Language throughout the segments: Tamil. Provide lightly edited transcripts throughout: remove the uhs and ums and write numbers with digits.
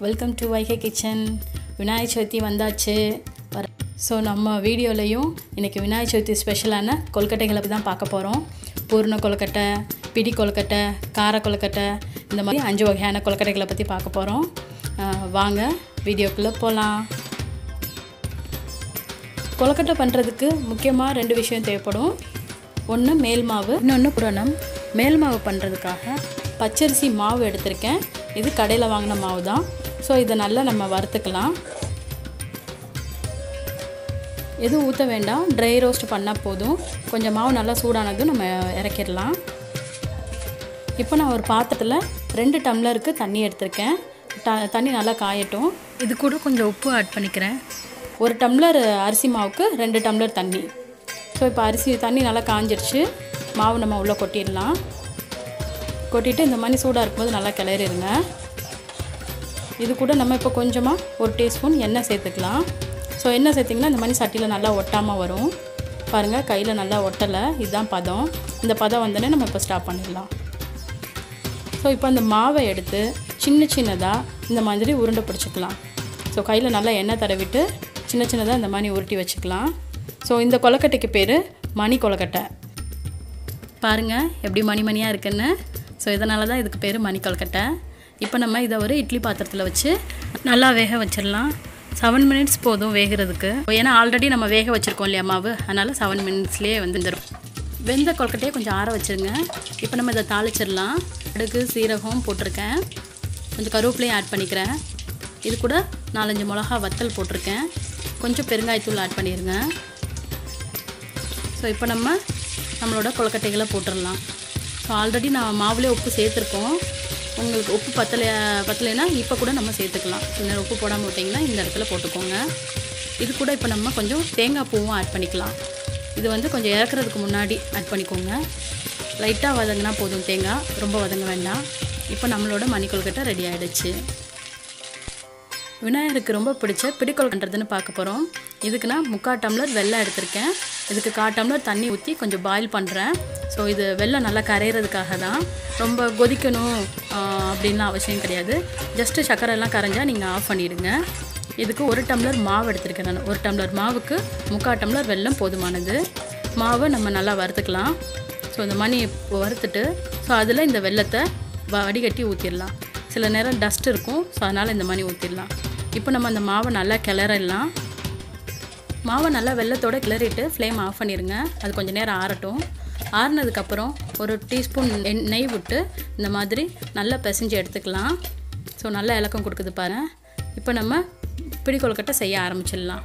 Welcome to Vaigai kitchen. Vinayagar Chaturthi வந்தாச்சு. ஸோ நம்ம வீடியோலையும் இன்றைக்கி விநாயகர் சதுர்த்தி ஸ்பெஷலான கொழுக்கட்டைகளை பற்றி தான் பார்க்க போகிறோம். பூர்ண கொழுக்கட்டை, பிடி கொழுக்கட்டை, கார கொழுக்கட்டை, இந்த மாதிரி 5 வகையான கொழுக்கட்டைகளை பற்றி பார்க்க போகிறோம். வாங்க வீடியோக்குள்ளே போகலாம். கொழுக்கட்டை பண்ணுறதுக்கு முக்கியமாக 2 விஷயம் தேவைப்படும். ஒன்று மேல் மாவு, இன்னொன்று பூரணம். மேல் மாவு பண்ணுறதுக்காக பச்சரிசி மாவு எடுத்திருக்கேன். இது கடையில் வாங்கின மாவு தான். ஸோ இதை நல்லா நம்ம வறுத்துக்கலாம். எதுவும் ஊற்ற வேண்டாம், ட்ரை ரோஸ்ட் பண்ணால் போதும். கொஞ்சம் மாவு நல்லா சூடானதும் நம்ம இறக்கிடலாம். இப்போ நான் ஒரு பாத்திரத்தில் 2 டம்ளருக்கு தண்ணி எடுத்திருக்கேன். தண்ணி நல்லா காயட்டும். இது கூட கொஞ்சம் உப்பு ஆட் பண்ணிக்கிறேன். 1 டம்ளர் அரிசி மாவுக்கு 2 டம்ளர் தண்ணி. ஸோ இப்போ தண்ணி நல்லா காஞ்சிருச்சு. மாவு நம்ம உள்ளே கொட்டிடலாம். கொட்டிட்டு இந்த மாதிரி சூடாக இருக்கும்போது நல்லா கிளறிடுங்க. இது கூட நம்ம இப்போ கொஞ்சமாக 1 டீஸ்பூன் எண்ணெய் சேர்த்துக்கலாம். ஸோ எண்ணெய் சேர்த்திங்கன்னா இந்த மாதிரி சட்டியில் நல்லா ஒட்டாமல் வரும். பாருங்கள், கையில் நல்லா ஒட்டலை. இதுதான் பதம். இந்த பதம் வந்தோடனே நம்ம இப்போ ஸ்டாப் பண்ணிடலாம். ஸோ இப்போ அந்த மாவை எடுத்து சின்னதாக இந்த மாதிரி உருண்டை பிடிச்சிக்கலாம். ஸோ கையில் நல்லா எண்ணெய் தடவிட்டு சின்னதாக இந்த மாதிரி உருட்டி வச்சுக்கலாம். ஸோ இந்த கொழுக்கட்டைக்கு பேர் மணி கொழுக்கட்டை. பாருங்கள் எப்படி மணியாக இருக்குன்னு. ஸோ இதனால தான் இதுக்கு பேர் மணி கொழுக்கட்டை. இப்போ நம்ம இதை ஒரு இட்லி பாத்திரத்தில் வச்சு நல்லா வேக வச்சிடலாம். 7 மினிட்ஸ் போதும் வேகிறதுக்கு. ஏன்னா ஆல்ரெடி நம்ம வேக வச்சுருக்கோம் இல்லையா மாவு, அதனால் 7 மினிட்ஸ்லேயே வந்துடும். வெந்த கொழுக்கட்டையை கொஞ்சம் ஆற வச்சுருங்க. இப்போ நம்ம இதை தாளிச்சிடலாம். கடுகு, சீரகம் போட்டிருக்கேன். கொஞ்சம் கருவேப்பிலையும் ஆட் பண்ணிக்கிறேன். இது கூட 4-5 மிளகா வத்தல் போட்டிருக்கேன். கொஞ்சம் பெருங்காயத்தூள் ஆட் பண்ணிடுங்க. ஸோ இப்போ நம்மளோட கொழுக்கட்டைகளை போட்டுடலாம். ஸோ ஆல்ரெடி நான் மாவுலேயே உப்பு சேர்த்துருக்கோம். உங்களுக்கு உப்பு பத்தலைன்னா இப்போ கூட நம்ம சேர்த்துக்கலாம். சின்ன உப்பு போடாமல் விட்டிங்கன்னா இந்த இடத்துல போட்டுக்கோங்க. இது கூட இப்போ நம்ம கொஞ்சம் தேங்காய் பூவும் ஆட் பண்ணிக்கலாம். இது கொஞ்சம் இறக்குறதுக்கு முன்னாடி ஆட் பண்ணிக்கோங்க. லைட்டாக வதங்கினா போதும், தேங்காய் ரொம்ப வதங்க வேண்டாம். இப்போ நம்மளோட மணி கொழுக்கட்டை ரெடி ஆகிடுச்சு. விநாயகருக்கு ரொம்ப பிடிச்ச பிடி கொழுக்கட்டைன்னு பார்க்க போகிறோம். இதுக்கு நான் 3/4 டம்ளர் வெல்லம் எடுத்திருக்கேன். இதுக்கு 1/4 டம்ளர் தண்ணி ஊற்றி கொஞ்சம் பாயில் பண்ணுறேன். ஸோ இது வெல்லம் நல்லா கரையிறதுக்காக தான். ரொம்ப கொதிக்கணும் அப்படின்லாம் அவசியம் கிடையாது. ஜஸ்ட்டு சர்க்கரைலாம் கரைஞ்சால் நீங்கள் ஆஃப் பண்ணிவிடுங்க. இதுக்கு 1 டம்ளர் மாவு எடுத்திருக்கேன் நான். 1 டம்ளர் மாவுக்கு 3/4 டம்ளர் வெல்லம் போதுமானது. மாவை நம்ம நல்லா வறுத்துக்கலாம். ஸோ இந்த மணி வறுத்துட்டு ஸோ அதில் இந்த வெல்லத்தை வடிகட்டி ஊற்றிடலாம். சில நேரம் டஸ்ட் இருக்கும், ஸோ அதனால் இந்த மணி ஊற்றிடலாம். இப்போ நம்ம அந்த மாவை நல்லா கிளறிடலாம். மாவை நல்லா வெல்லத்தோடு கிளறிட்டு ஃப்ளேம் ஆஃப் பண்ணிடுங்க. அது கொஞ்சம் நேரம் ஆறட்டும். ஆறுனதுக்கப்புறம் 1 டீஸ்பூன் நெய் விட்டு இந்த மாதிரி நல்லா பிசைஞ்சு எடுத்துக்கலாம். ஸோ நல்லா இலக்கம் கொடுக்குது பாருங்கள். இப்போ நம்ம பிடி கொழுக்கட்டை செய்ய ஆரம்பிச்சிடலாம்.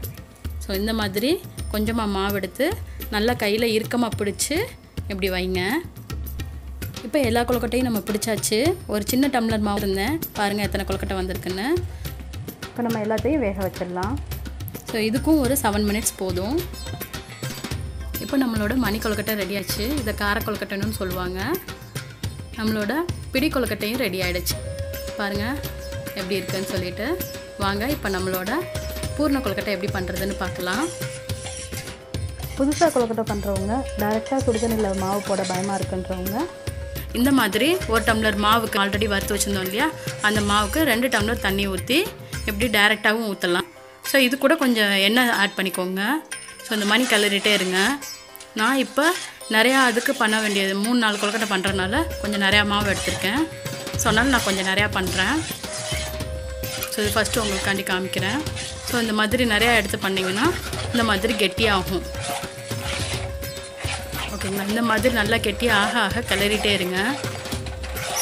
ஸோ இந்த மாதிரி கொஞ்சமாக மாவு எடுத்து நல்லா கையில் இறுக்கமாக பிடிச்சி இப்படி வைங்க. இப்போ எல்லா கொழுக்கட்டையும் நம்ம பிடிச்சாச்சு. ஒரு சின்ன டம்ளர் மாவு இருந்தேன், பாருங்கள் எத்தனை கொழுக்கட்டை வந்திருக்குன்னு. இப்போ நம்ம எல்லாத்தையும் வேக வச்சிடலாம். ஸோ இதுக்கும் ஒரு 7 மினிட்ஸ் போதும். இப்போ நம்மளோட மணி கொழுக்கட்டை ரெடி ஆச்சு. இதை கார கொழுக்கட்டைன்னு சொல்லுவாங்க. நம்மளோட பிடி கொழுக்கட்டையும் ரெடி ஆகிடுச்சு. பாருங்கள் எப்படி இருக்குன்னு சொல்லிட்டு. வாங்க இப்போ நம்மளோட பூர்ண கொழுக்கட்டை எப்படி பண்ணுறதுன்னு பார்க்கலாம். புதுசாக கொழுக்கட்டை பண்ணுறவங்க, டைரெக்டாக சுடுதண்ணியில் மாவு போட பயமாக இருக்குன்றவங்க இந்த மாதிரி 1 டம்ளர் மாவுக்கு ஆல்ரெடி வறுத்து வச்சுருந்தோம் இல்லையா, அந்த மாவுக்கு 2 டம்ளர் தண்ணி ஊற்றி எப்படி டைரெக்டாகவும் ஊற்றலாம். ஸோ இது கூட கொஞ்சம் எண்ணெய் ஆட் பண்ணிக்கோங்க. ஸோ இந்த மணி கிளறிட்டே இருங்க. நான் இப்போ நிறையா அதுக்கு பண்ண வேண்டியது 3-4 கொழுக்கட்டை பண்ணுறதுனால கொஞ்சம் நிறையா மாவு எடுத்திருக்கேன். ஸோ அதனால் நான் கொஞ்சம் நிறையா பண்ணுறேன். ஸோ இது ஃபஸ்ட்டு உங்களுக்காண்டி காமிக்கிறேன். ஸோ இந்த மாதிரி நிறையா எடுத்து பண்ணிங்கன்னா இந்த மாதிரி கெட்டியாகும். ஓகேங்களா? இந்த மாதிரி நல்லா கெட்டியாக ஆக கிளறிட்டே இருங்க.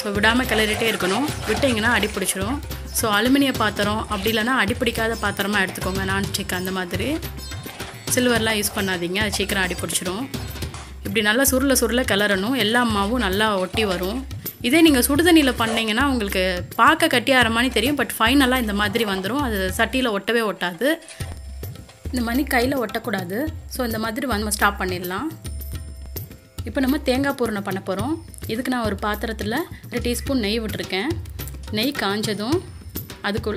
ஸோ விடாமல் கிளறிட்டே இருக்கணும். விட்டிங்கன்னா அடி பிடிச்சிரும். ஸோ அலுமினிய பாத்திரம் அப்படி இல்லைனா அடிப்பிடிக்காத பாத்திரமாக எடுத்துக்கோங்க. நான்ஸ்டிக் அந்த மாதிரி. சில்வர்லாம் யூஸ் பண்ணாதீங்க, அது சீக்கிரம் அடி பிடிச்சிரும். இப்படி நல்லா சுருள கிளறணும். எல்லா மாவும் நல்லா ஒட்டி வரும். இதே நீங்கள் சுடுதண்ணியில் பண்ணிங்கன்னா உங்களுக்கு பார்க்க கட்டியாகிற மாதிரி தெரியும், பட் ஃபைனலாக இந்த மாதிரி வந்துடும். அது சட்டியில் ஒட்டவே ஒட்டாது. இந்த மாதிரி கையில் ஒட்டக்கூடாது. ஸோ இந்த மாதிரி நம்ம ஸ்டாப் பண்ணிடலாம். இப்போ நம்ம தேங்காய் பூரணம் பண்ண போகிறோம். இதுக்கு நான் ஒரு பாத்திரத்தில் 1 டீஸ்பூன் நெய் விட்டுருக்கேன். நெய் காஞ்சதும்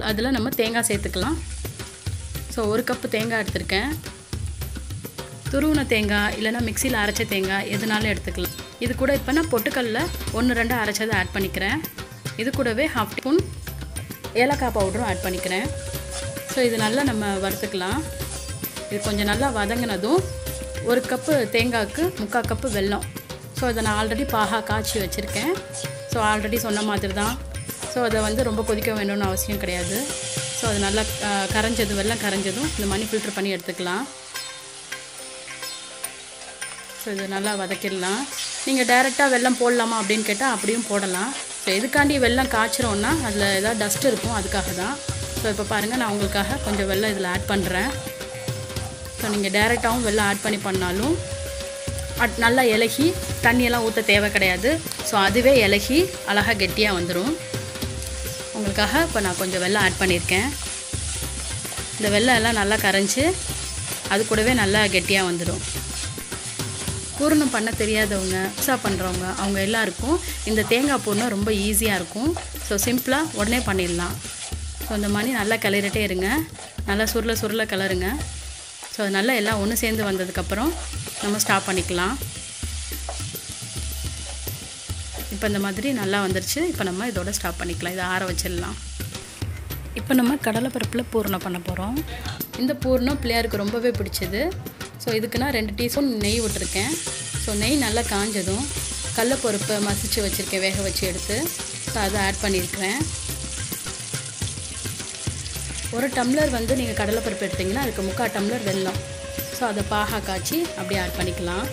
அதில் நம்ம தேங்காய் சேர்த்துக்கலாம். ஸோ 1 கப்பு தேங்காய் எடுத்திருக்கேன். துருவின தேங்காய் இல்லைனா மிக்சியில் அரைச்ச தேங்காய் எதுனாலும் எடுத்துக்கலாம். இது கூட இப்போ நான் பொட்டுக்கல்ல 1-2 அரைச்சதை ஆட் பண்ணிக்கிறேன். இது கூடவே 1/2 டீஸ்பூன் ஏலக்காய் பவுடரும் ஆட் பண்ணிக்கிறேன். ஸோ இது நல்லா நம்ம வறுத்துக்கலாம். இது கொஞ்சம் நல்லா வதங்கினதும் 1 கப்பு தேங்காய்க்கு 3/4 கப்பு வெல்லம். ஸோ அதை நான் ஆல்ரெடி பாகா காய்ச்சி வச்சுருக்கேன். ஸோ ஆல்ரெடி சொன்ன மாதிரி தான். ஸோ அதை வந்து ரொம்ப கொதிக்க வேணும்னு அவசியம் கிடையாது. ஸோ அது நல்லா கரைஞ்சதும் வெல்லம் கரைஞ்சதும் இந்த மாதிரி ஃபில்ட்ரு பண்ணி எடுத்துக்கலாம். ஸோ இது நல்லா வதக்கிடலாம். நீங்கள் டைரெக்டாக வெல்லம் போடலாமா அப்படின்னு கேட்டால் அப்படியும் போடலாம். ஸோ எதுக்காண்டி வெல்லம் காய்ச்சிரோன்னா அதில் ஏதாவது டஸ்ட் இருக்கும், அதுக்காக தான். ஸோ இப்போ பாருங்கள், நான் உங்களுக்காக கொஞ்சம் வெல்லம் இதில் ஆட் பண்ணுறேன். ஸோ நீங்கள் டைரெக்டாகவும் வெல்லம் ஆட் பண்ணாலும் நல்லா இலகி தண்ணியெல்லாம் ஊற்ற தேவை கிடையாது. ஸோ அதுவே இலகி அழகாக கெட்டியாக வந்துடும். உங்களுக்காக இப்போ நான் கொஞ்சம் வெல்லம் ஆட் பண்ணியிருக்கேன். இந்த வெல்லம் எல்லாம் நல்லா கரைஞ்சி அது கூடவே நல்லா கெட்டியாக வந்துடும். பூரணம் பண்ண தெரியாதவங்க, புதுசாக பண்ணுறவங்க, அவங்க எல்லாருக்கும் இந்த தேங்காய் பூரணம் ரொம்ப ஈஸியாக இருக்கும். ஸோ சிம்பிளாக உடனே பண்ணிடலாம். ஸோ இந்த மாதிரி நல்லா கிளறிட்டே இருங்க. நல்லா சுருள கிளறுங்க. ஸோ நல்லா எல்லாம் ஒன்று சேர்ந்து வந்ததுக்கப்புறம் நம்ம ஸ்டாப் பண்ணிக்கலாம். இப்போ இந்த மாதிரி நல்லா வந்துருச்சு. இப்போ நம்ம இதோட ஸ்டாப் பண்ணிக்கலாம். இதை ஆற வச்சிடலாம். இப்போ நம்ம கடலைப்பருப்பில் பூரணம் பண்ண போகிறோம். இந்த பூரணம் பிள்ளையாருக்கு ரொம்பவே பிடிச்சது. ஸோ இதுக்கு நான் 2 டீஸ்பூன் நெய் விட்டுருக்கேன். ஸோ நெய் நல்லா காஞ்சதும் கடலைப்பருப்பை மசிச்சு வச்சுருக்கேன், வேக வச்சு எடுத்து. ஸோ அதை ஆட் பண்ணியிருக்கிறேன். 1 டம்ளர் வந்து நீங்கள் கடலைப்பருப்பு எடுத்திங்கன்னா அதுக்கு 3/4 டம்ளர் வெல்லம். ஸோ அதை பாகா காய்ச்சி அப்படியே ஆட் பண்ணிக்கலாம்.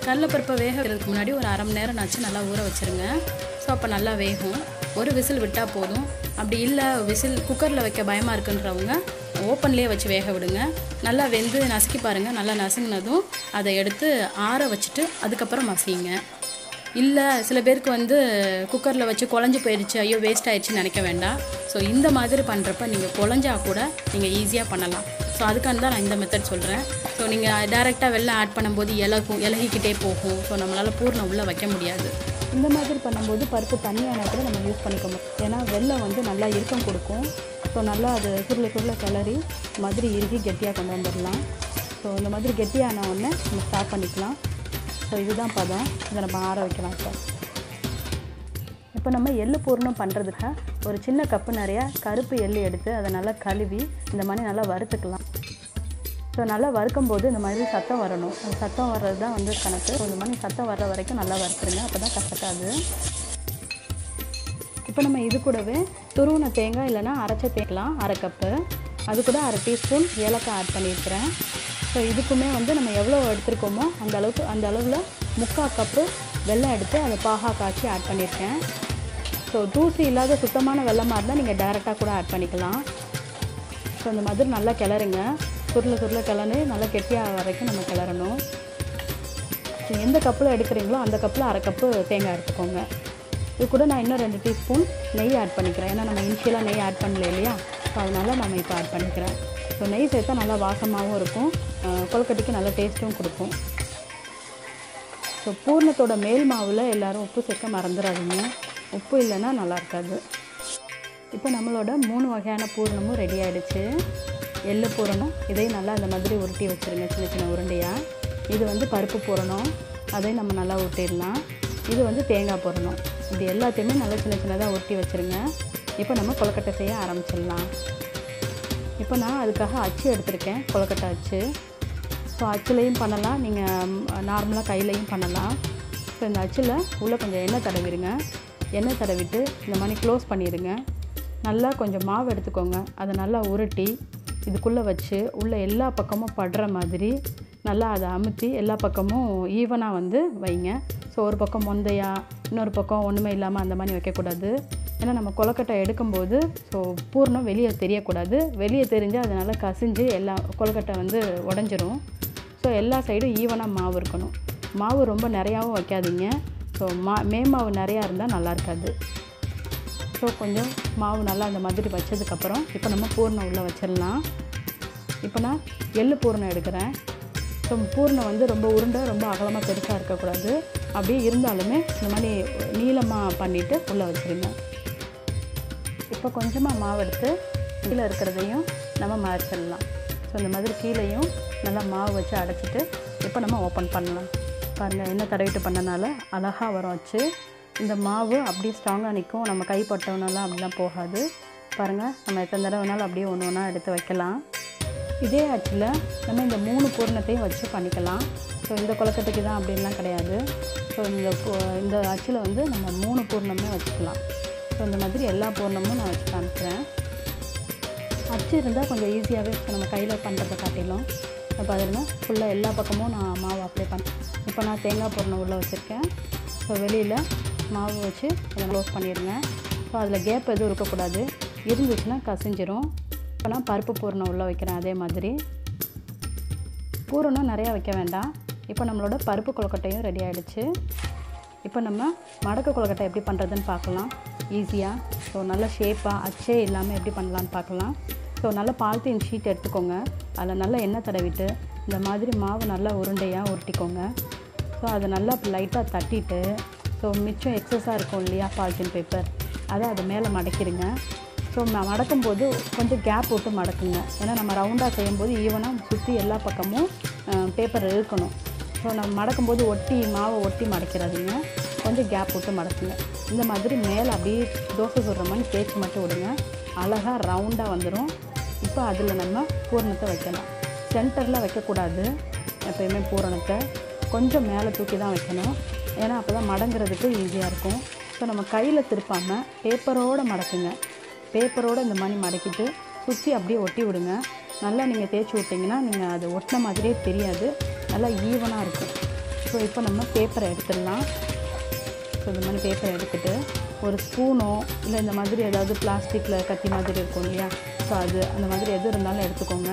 கடலைப்பருப்பை வேக வைக்கிறதுக்கு முன்னாடி ஒரு 1/2 மணி நேரம் ஆச்சு நல்லா ஊற வச்சுருங்க. ஸோ அப்போ நல்லா வேகும். 1 விசில் விட்டால் போதும். அப்படி இல்லை விசில் குக்கரில் வைக்க பயமாக இருக்குன்றவங்க ஓப்பன்லேயே வச்சு வேக விடுங்க. நல்லா வெந்து நசுக்கி பாருங்கள். நல்லா நசுங்கினதும் அதை எடுத்து ஆற வச்சுட்டு அதுக்கப்புறம் மசிங்க. இல்லை சில பேருக்கு வந்து குக்கரில் வச்சு குழஞ்சி போயிடுச்சு, ஐயோ வேஸ்ட் ஆயிடுச்சுன்னு நினைக்க வேண்டாம். ஸோ இந்த மாதிரி பண்ணுறப்ப நீங்கள் குழஞ்சா கூட நீங்கள் ஈஸியாக பண்ணலாம். ஸோ அதுக்கான தான் நான் இந்த மெத்தட் சொல்கிறேன். ஸோ நீங்கள் டைரெக்டாக வெல்லம் ஆட் பண்ணும்போது இலகிக்கிட்டே போகும். ஸோ நம்மளால் பூரணம் உள்ளே வைக்க முடியாது. இந்த மாதிரி பண்ணும்போது பருப்பு தண்ணியான கூட நம்ம யூஸ் பண்ணிக்க முடியும். ஏன்னா வெல்லம் வந்து நல்லா இறுக்கம் கொடுக்கும். ஸோ நல்லா அது சுருள கிளறி மாதிரி இறுகி கெட்டியாக கொண்டு வந்துடலாம். ஸோ இந்த மாதிரி கெட்டியான உடனே நம்ம ஸ்டார்ட் பண்ணிக்கலாம். ஸோ இதுதான் பதம். இதை நம்ம ஆற வைக்கலாம். இப்போ நம்ம எள்ளு பூரணம் பண்ணுறதுக்கு ஒரு சின்ன கப்பு நிறையா கருப்பு எள்ளு எடுத்து அதை நல்லா கழுவி இந்த மாதிரி நல்லா வறுத்துக்கலாம். ஸோ நல்லா வறுக்கும்போது இந்த மாதிரி சத்தம் வரணும். அந்த சத்தம் வர்றது தான் வந்து கணக்கு. ஸோ இந்த மாதிரி சத்தம் வர்ற வரைக்கும் நல்லா வறுத்துருங்க. அப்போ தான் கசக்காது. இப்போ நம்ம இது கூடவே துருவின தேங்காய் இல்லைனா அரைச்ச தேங்கலாம் 1/2 கப்பு. அது கூட 1/2 டீஸ்பூன் ஏலக்காய் ஆட் பண்ணியிருக்கிறேன். ஸோ இதுக்குமே வந்து நம்ம எவ்வளோ எடுத்துருக்கோமோ அந்த அளவில் 3/4 கப்பு வெல்லம் எடுத்து அதை பாகா காய்ச்சி ஆட் பண்ணியிருக்கேன். ஸோ தூசி இல்லாத சுத்தமான வெல்லமாக இருந்தால் நீங்கள் டைரெக்டாக கூட ஆட் பண்ணிக்கலாம். ஸோ இந்த மாதிரி நல்லா கிளறுங்க. சுருள கிளறு நல்லா கெட்டியாக வரைக்கும் நம்ம கிளறணும். ஸோ எந்த கப்பில் எடுக்கிறீங்களோ அந்த கப்பில் 1/2 கப்பு தேங்காய் எடுத்துக்கோங்க. இது கூட நான் இன்னும் 2 டீஸ்பூன் நெய் ஆட் பண்ணிக்கிறேன். ஏன்னா நம்ம இனிஷியலாக நெய் ஆட் பண்ணல இல்லையா? ஸோ அதனால் நம்ம இப்போ ஆட் பண்ணிக்கிறேன். ஸோ நெய் சேர்த்தா நல்லா வாசமாகவும் இருக்கும், கொழுக்கட்டைக்கு நல்ல டேஸ்ட்டும் கொடுக்கும். ஸோ பூர்ணத்தோட மேல் மாவில் எல்லோரும் உப்பு சேர்க்க மறந்துடாதீங்க. உப்பு இல்லைன்னா நல்லா இருக்காது. இப்போ நம்மளோட 3 வகையான பூரணமும் ரெடி ஆகிடுச்சு. எள்ளு பூரணம் இதையும் நல்லா இந்த மாதிரி உருட்டி வச்சுருங்க, சின்ன உருண்டையாக. இது வந்து பருப்பு பூரணம், அதையும் நம்ம நல்லா உருட்டிடலாம். இது வந்து தேங்காய் பூரணம். இப்படி எல்லாத்தையுமே நல்லா சின்னதாக உருட்டி வச்சுருங்க. இப்போ நம்ம கொழுக்கட்டை செய்ய ஆரம்பிச்சிடலாம். இப்போ நான் அதுக்காக அச்சு எடுத்திருக்கேன், கொழுக்கட்டை அச்சு. ஸோ அச்சுலையும் பண்ணலாம், நீங்கள் நார்மலாக கையிலையும் பண்ணலாம். ஸோ இந்த அச்சில் உள்ளே கொஞ்சம் எண்ணெய் தடவிடுங்க. எண்ணெய் தடவிட்டு இந்த மாதிரி க்ளோஸ் பண்ணிடுங்க. நல்லா கொஞ்சம் மாவு எடுத்துக்கோங்க. அதை நல்லா உருட்டி இதுக்குள்ளே வச்சு உள்ளே எல்லா பக்கமும் படுற மாதிரி நல்லா அதை அமுத்தி எல்லா பக்கமும் ஈவனாக வந்து வைங்க. ஸோ ஒரு பக்கம் மொந்தையா, இன்னொரு பக்கம் ஒன்றுமே இல்லாமல் அந்த மாதிரி வைக்கக்கூடாது. ஏன்னா நம்ம கொழுக்கட்டை எடுக்கும்போது ஸோ பூர்ணம் வெளியே தெரியக்கூடாது. வெளியே தெரிஞ்சால் அதனால் கசிஞ்சு எல்லா கொழுக்கட்டை வந்து உடஞ்சிரும். ஸோ எல்லா சைடும் ஈவனாக மாவு இருக்கணும். மாவு ரொம்ப நிறையாவும் வைக்காதீங்க. ஸோ மாவு நிறையா இருந்தால் நல்லா இருக்காது. ஸோ கொஞ்சம் மாவு நல்லா அந்த மாதிரி வச்சதுக்கப்புறம் இப்போ நம்ம பூர்ணம் உள்ளே வச்சிடலாம். இப்போ நான் எள்ளு பூர்ணம் எடுக்கிறேன். ஸோ பூர்ணம் வந்து ரொம்ப உருண்டை, ரொம்ப அகலமாக பெருசாக இருக்கக்கூடாது. அப்படியே இருந்தாலுமே இந்த மாதிரி நீளமாக பண்ணிவிட்டு உள்ளே வச்சுருங்க. இப்போ கொஞ்சமாக மாவு எடுத்து கீழே இருக்கிறதையும் நம்ம மறைச்சிடலாம். ஸோ இந்த மாதிரி கீழேயும் நல்லா மாவு வச்சு அடைச்சிட்டு இப்போ நம்ம ஓப்பன் பண்ணலாம். பாருங்கள், எண்ணெய் தடவிட்டு பண்ணனால அழகாக வரும் வச்சு. இந்த மாவு அப்படியே ஸ்ட்ராங்காக நிற்கும். நம்ம கை பட்டவனெல்லாம் அப்படிலாம் போகாது. பாருங்கள், நம்ம எத்தனை தடவை வேணாலும் அப்படியே ஒன்று ஒன்றா எடுத்து வைக்கலாம். இதே அச்சில் நம்ம இந்த 3 பூரணத்தையும் வச்சு பண்ணிக்கலாம். ஸோ இந்த கொழுக்கட்டைக்கு தான் அப்படின்லாம் கிடையாது. ஸோ இந்த அச்சில் வந்து நம்ம 3 பூரணமே வச்சுக்கலாம். ஸோ இந்த மாதிரி எல்லா பூரணமும் நான் வச்சு காமிக்கிறேன். அச்சு இருந்தால் கொஞ்சம் ஈஸியாகவே நம்ம கையில் பண்ணுறதை காட்டிலும். இப்போ அதில் ஃபுல்லாக எல்லா பக்கமும் நான் மாவு அப்ளை பண்ணேன். இப்போ நான் தேங்காய் பூரணம் உள்ளே வச்சுருக்கேன். ஸோ வெளியில் மாவு வச்சு அதை க்ளோஸ் பண்ணிடுங்க. ஸோ அதில் கேப் எதுவும் இருக்கக்கூடாது. இருந்துச்சுன்னா கசிஞ்சிரும். இப்போ நான் பருப்பு பூரணம் உள்ளே வைக்கிறேன். அதே மாதிரி பூரணம் நிறையா வைக்க வேண்டாம். இப்போ நம்மளோட பருப்பு கொழுக்கட்டையும் ரெடி ஆகிடுச்சு. இப்போ நம்ம மடக்கு கொழுக்கட்டை எப்படி பண்ணுறதுன்னு பார்க்கலாம் ஈஸியாக. ஸோ நல்ல ஷேப்பாக அச்சே இல்லாமல் எப்படி பண்ணலான்னு பார்க்கலாம். ஸோ நல்ல பாலித்தீன் ஷீட் எடுத்துக்கோங்க. அதில் நல்லா எண்ணெய் தடவிட்டு இந்த மாதிரி மாவு நல்லா உருண்டையாக உருட்டிக்கோங்க. ஸோ அதை நல்லா லைட்டாக தட்டிட்டு ஸோ மிச்சம் எக்ஸஸாக இருக்கும் இல்லையா பாலித்தீன் பேப்பர், அதை அது மேலே மடக்கிடுங்க. ஸோ மடக்கும்போது கொஞ்சம் கேப் விட்டு மடக்குங்க. ஏன்னா நம்ம ரவுண்டாக செய்யும்போது ஈவனாக சுற்றி எல்லா பக்கமும் பேப்பர் இழுக்கணும். ஸோ நம்ம மடக்கும்போது மாவை ஒட்டி மடக்கிறாதீங்க. கொஞ்சம் கேப் விட்டு மடக்குங்க. இந்த மாதிரி மேலே அப்படியே தோசை சுடுற மாதிரி தேய்ச்சி மட்டும் விடுங்க. அழகாக ரவுண்டாக வந்துடும். இப்போ அதில் நம்ம பூரணத்தை வைக்கலாம். சென்டரில் வைக்கக்கூடாது. எப்போயுமே பூரணத்தை கொஞ்சம் மேலே தூக்கி தான் வைக்கணும். ஏன்னா அப்போ தான் மடங்கிறதுக்கு ஈஸியாக இருக்கும். ஸோ நம்ம கையில் திருப்பாமல் பேப்பரோடு மடக்குங்க. பேப்பரோடு இந்த மாதிரி மடக்கிட்டு சுற்றி அப்படியே ஒட்டி விடுங்க. நல்லா நீங்கள் தேய்ச்சி விட்டிங்கன்னா நீங்கள் அது ஒட்டின மாதிரியே தெரியாது. நல்லா ஈவனாக இருக்கும். ஸோ இப்போ நம்ம பேப்பரை எடுத்துடலாம். ஸோ இந்த மாதிரி பேப்பரை எடுத்துகிட்டு ஒரு ஸ்பூனோ இல்லை இந்த மாதிரி ஏதாவது பிளாஸ்டிக்கில் கத்தி மாதிரி இருக்கும் இல்லையா, ஸோ அது அந்த மாதிரி எது இருந்தாலும் எடுத்துக்கோங்க.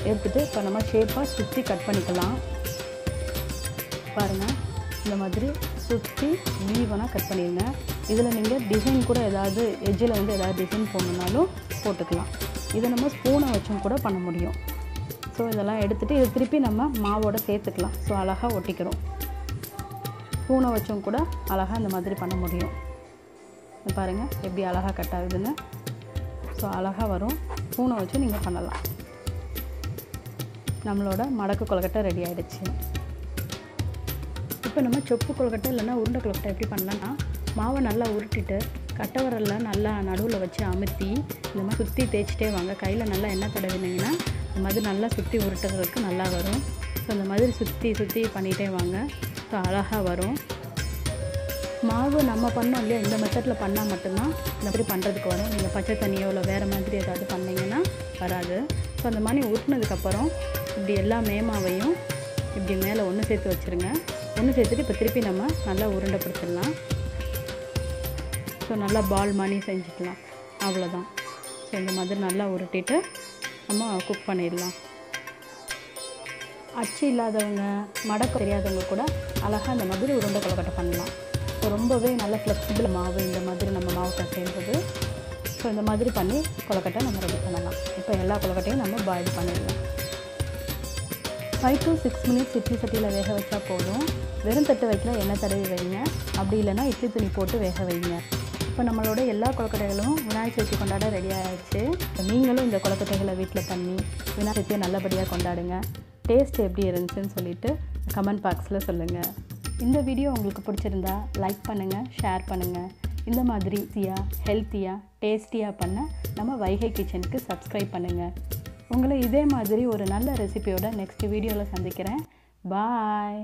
எடுத்துகிட்டு இப்போ நம்ம ஷேப்பாக சுற்றி கட் பண்ணிக்கலாம். பாருங்கள், இந்த மாதிரி சுற்றி ஈவனாக கட் பண்ணிடுங்க. இதில் நீங்கள் டிசைன் கூட ஏதாவது எட்ஜில் வந்து ஏதாவது டிசைன் போடணுன்னாலும் போட்டுக்கலாம். இதை நம்ம ஸ்பூனை வச்சும் கூட பண்ண முடியும். ஸோ இதெல்லாம் எடுத்துகிட்டு இதை திருப்பி நம்ம மாவோடு சேர்த்துக்கலாம். ஸோ அழகாக ஒட்டிக்கிறோம். ஸ்பூனை வச்சும் கூட அழகாக இந்த மாதிரி பண்ண முடியும். பாருங்கள் எப்படி அழகாக கட் ஆகுதுன்னு. ஸோ அழகாக வரும். ஸ்பூனை வச்சு நீங்கள் பண்ணலாம். நம்மளோட மடக்கு கொழுக்கட்டை ரெடி ஆகிடுச்சு. இப்போ நம்ம சொப்பு கொழுக்கட்டை இல்லைன்னா உருண்டை கொழுக்கட்டை எப்படி பண்ணலான்னா, மாவை நல்லா உருட்டிட்டு கட்டவரலில் நல்லா நடுவில் வச்சு அமுத்தி இந்த மாதிரி சுற்றி தேய்ச்சிட்டே வாங்க. கையில் நல்லா எண்ணெய் தடவினீங்கன்னா இந்த மாதிரி நல்லா சுற்றி உருட்டுறதுக்கு நல்லா வரும். ஸோ இந்த மாதிரி சுற்றி சுற்றி பண்ணிகிட்டே வாங்க. ஸோ அழகாக வரும். மாவு நம்ம பண்ணோம் இல்லையா, இந்த மெத்தடில் பண்ணால் மட்டும்தான் இந்த மாதிரி பண்ணுறதுக்கு வரும். நீங்கள் பச்சை தண்ணியோ இல்லை வேறு மாதிரி ஏதாவது பண்ணிங்கன்னா வராது. ஸோ அந்த மாதிரி உருட்டினதுக்கப்புறம் இப்படி எல்லா மேமாவையும் இப்படி மேலே ஒன்று சேர்த்து வச்சுருங்க. ஒன்று சேர்த்துட்டு இப்போ திருப்பி நம்ம நல்லா உருண்டை பிடிச்சிடலாம். ஸோ நல்லா பால் மாதிரி செஞ்சுக்கலாம். அவ்வளோதான். ஸோ இந்த மாதிரி நல்லா உருட்டிட்டு நம்ம குக் பண்ணிடலாம். அச்சு இல்லாதவங்க மடக்க தெரியாதவங்க கூட அழகாக இந்த மாதிரி உருண்டை கொழுக்கட்டை பண்ணலாம். ஸோ ரொம்பவே நல்ல ஃப்ளெக்சிபிள் மாவு இந்த மாதிரி நம்ம மாவு கட்டுறது. ஸோ இந்த மாதிரி பண்ணி கொழுக்கட்டை நம்ம ரெடி பண்ணலாம். இப்போ எல்லா கொழுக்கட்டையும் நம்ம பாயில் பண்ணிடலாம். 5 to 6 மினிட்ஸ் இட்லி சட்டியில் வேக வச்சா போதும். வெறும் தட்டு வைக்கல, எண்ணெய் தடவி வைங்க. அப்படி இல்லைன்னா இட்லி துணி போட்டு வேக வைங்க. இப்போ நம்மளோட எல்லா கொழுக்கட்டைகளும் விநாயகர் சதுர்த்தி கொண்டாட ரெடி ஆகிடுச்சு. நீங்களும் இந்த கொழுக்கட்டைகளை வீட்டில் பண்ணி விநாயகர் சதுர்த்தியை நல்லபடியாக கொண்டாடுங்க. டேஸ்ட் எப்படி இருந்துச்சுன்னு சொல்லிவிட்டு கமெண்ட் பாக்ஸில் சொல்லுங்கள். இந்த வீடியோ உங்களுக்கு பிடிச்சிருந்தா லைக் பண்ணுங்கள், ஷேர் பண்ணுங்கள். இந்த மாதிரி ஈஸியாக ஹெல்த்தியாக டேஸ்டியாக பண்ண நம்ம வைகை கிச்சனுக்கு சப்ஸ்கிரைப் பண்ணுங்கள். உங்களை இதே மாதிரி ஒரு நல்ல ரெசிபியோட நெக்ஸ்ட் வீடியோவில் சந்திக்கிறேன். பாய்.